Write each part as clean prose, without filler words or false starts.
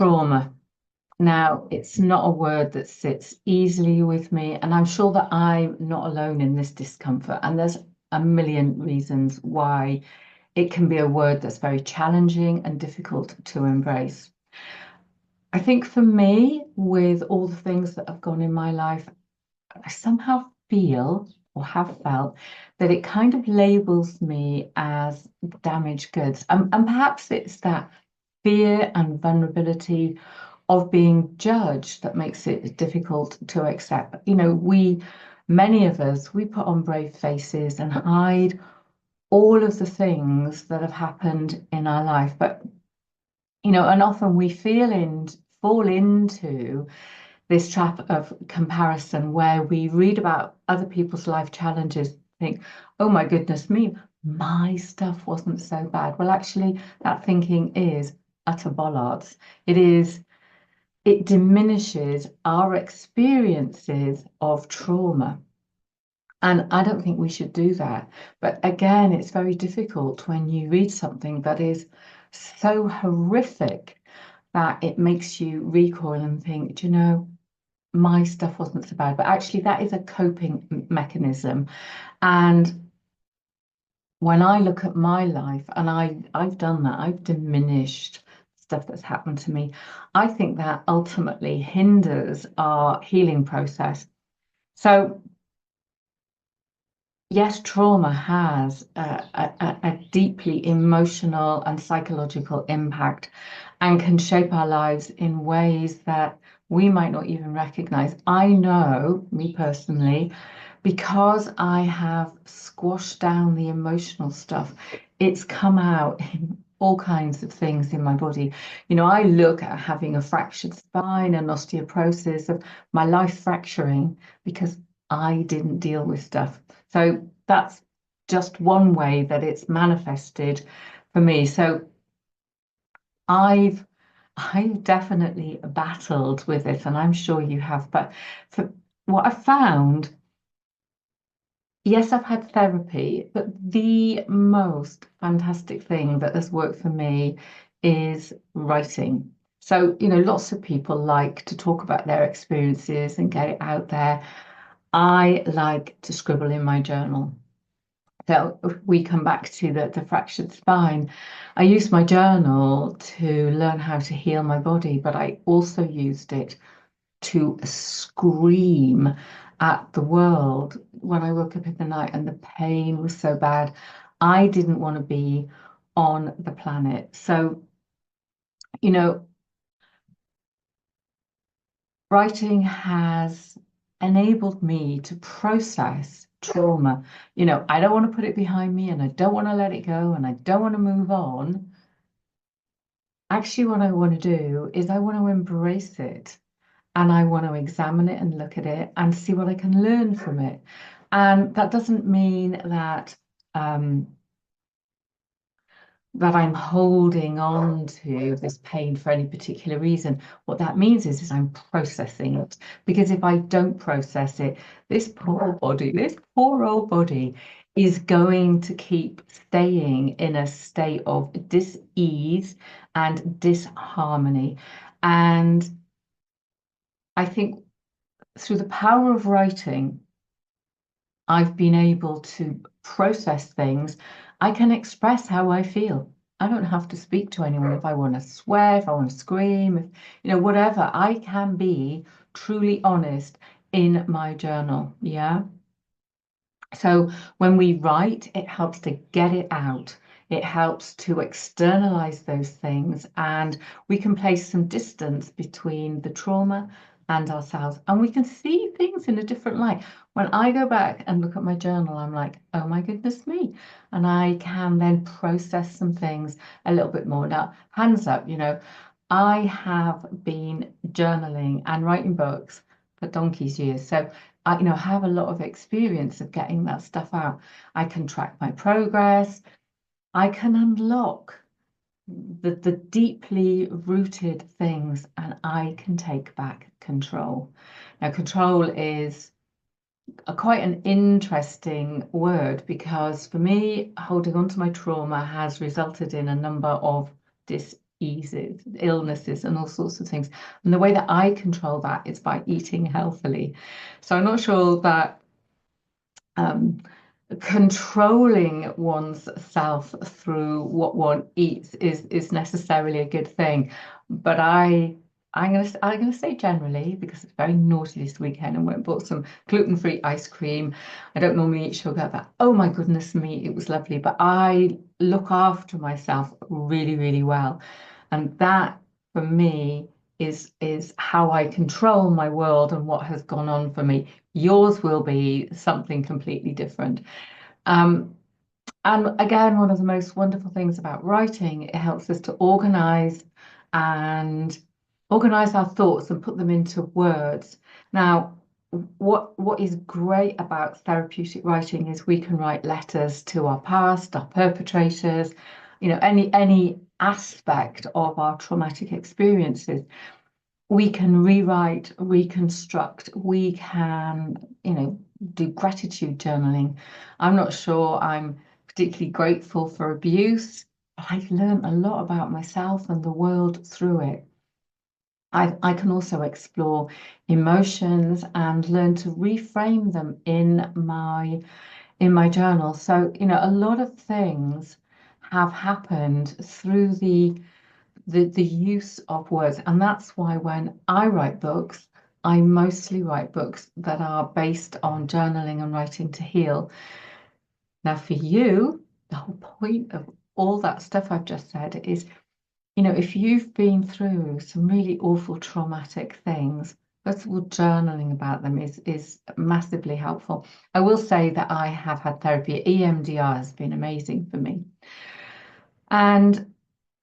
Trauma. Now, it's not a word that sits easily with me, and I'm sure that I'm not alone in this discomfort. And there's a million reasons why it can be a word that's very challenging and difficult to embrace. I think for me, with all the things that have gone in my life, I somehow feel or have felt that it kind of labels me as damaged goods. And perhaps it's that fear and vulnerability of being judged that makes it difficult to accept. Many of us, we put on brave faces and hide all of the things that have happened in our life. But, and often we fall into this trap of comparison where we read about other people's life challenges, think, oh my goodness me, my stuff wasn't so bad. Well, actually, that thinking is utter bollards. It diminishes our experiences of trauma. And I don't think we should do that. But again, it's very difficult when you read something that is so horrific that it makes you recoil and think, do you know, my stuff wasn't so bad. But actually, that is a coping mechanism. And when I look at my life, and I've done that, I've diminished stuff that's happened to me. I think that ultimately hinders our healing process. So yes, trauma has a deeply emotional and psychological impact and can shape our lives in ways that we might not even recognize. I know, me personally, because I have squashed down the emotional stuff, it's come out in all kinds of things in my body. I look at having a fractured spine and osteoporosis of my life fracturing because I didn't deal with stuff. So that's just one way that it's manifested for me. So I've definitely battled with it, and I'm sure you have. But for what I found, yes, I've had therapy, but the most fantastic thing that has worked for me is writing. So, lots of people like to talk about their experiences and get it out there. I like to scribble in my journal. So if we come back to the fractured spine, I used my journal to learn how to heal my body, but I also used it to scream at the world when I woke up in the night and the pain was so bad. I didn't want to be on the planet. So, writing has enabled me to process trauma. I don't want to put it behind me and I don't want to let it go and I don't want to move on. Actually, what I want to do is I want to embrace it and I want to examine it and look at it and see what I can learn from it. And that doesn't mean that that I'm holding on to this pain for any particular reason. What that means is I'm processing it. Because if I don't process it, this poor body, this poor old body, is going to keep staying in a state of dis-ease and disharmony. And I think through the power of writing, I've been able to process things. I can express how I feel. I don't have to speak to anyone if I want to swear, if I want to scream, if, whatever. I can be truly honest in my journal. Yeah. So when we write, it helps to get it out. It helps to externalize those things, and we can place some distance between the trauma and ourselves, and we can see things in a different light. When I go back and look at my journal, I'm like, oh my goodness me. And I can then process some things a little bit more. Now, hands up, I have been journaling and writing books for donkey's years. So I, have a lot of experience of getting that stuff out. I can track my progress. I can unlock the deeply rooted things and I can take back control. Now, control is quite an interesting word because for me, holding on to my trauma has resulted in a number of diseases, illnesses, and all sorts of things. And the way that I control that is by eating healthily. So I'm not sure that um, controlling one's self through what one eats is necessarily a good thing. But I'm gonna say generally, because it's very naughty this weekend and went and bought some gluten-free ice cream. I don't normally eat sugar, but oh my goodness me, it was lovely. But I look after myself really, really well. And that for me is how I control my world and what has gone on for me. Yours will be something completely different. Um, and again, one of the most wonderful things about writing, it helps us to and organize our thoughts and put them into words. Now, what is great about therapeutic writing is we can write letters to our past, our perpetrators, any aspect of our traumatic experiences. We can rewrite, reconstruct, we can, do gratitude journaling. I'm not sure I'm particularly grateful for abuse, but I've learned a lot about myself and the world through it. I can also explore emotions and learn to reframe them in my journal. So, a lot of things have happened through the use of words. And that's why when I write books, I mostly write books that are based on journaling and writing to heal. Now, for you, the whole point of all that stuff I've just said is, if you've been through some really awful traumatic things, first of all, journaling about them is massively helpful. I will say that I have had therapy. EMDR has been amazing for me. And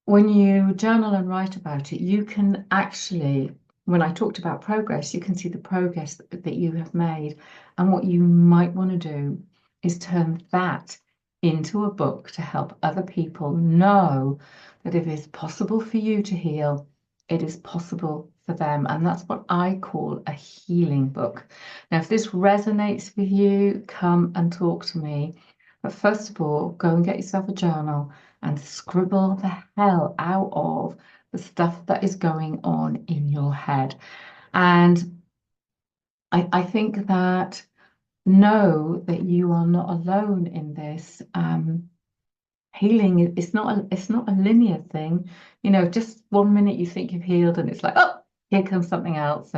when you journal and write about it, you can actually, when I talked about progress, you can see the progress that you have made. And what you might want to do is turn that into a book to help other people know that if it's possible for you to heal, it is possible for them. And that's what I call a healing book. Now, if this resonates with you, come and talk to me. But first of all, go and get yourself a journal and scribble the hell out of the stuff that is going on in your head. And I think that know that you are not alone in this. Healing it's not a linear thing. Just 1 minute you think you've healed and it's like, oh, here comes something else.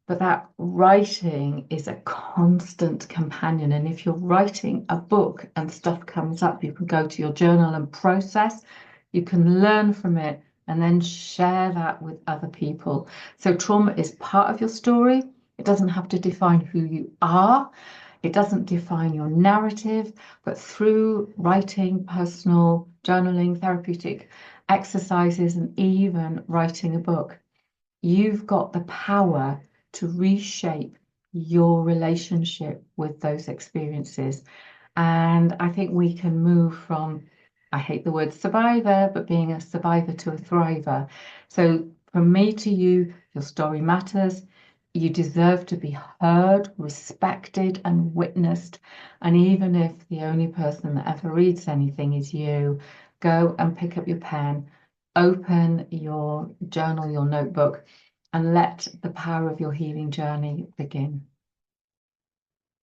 But that writing is a constant companion. And if you're writing a book and stuff comes up, you can go to your journal and process. You can learn from it and then share that with other people. So trauma is part of your story. It doesn't have to define who you are. It doesn't define your narrative, but through writing, personal journaling, therapeutic exercises, and even writing a book, you've got the power to reshape your relationship with those experiences. And I think we can move from, I hate the word survivor, but being a survivor to a thriver. So from me to you, your story matters. You deserve to be heard, respected, and witnessed. And even if the only person that ever reads anything is you, go and pick up your pen, open your journal, your notebook, and let the power of your healing journey begin.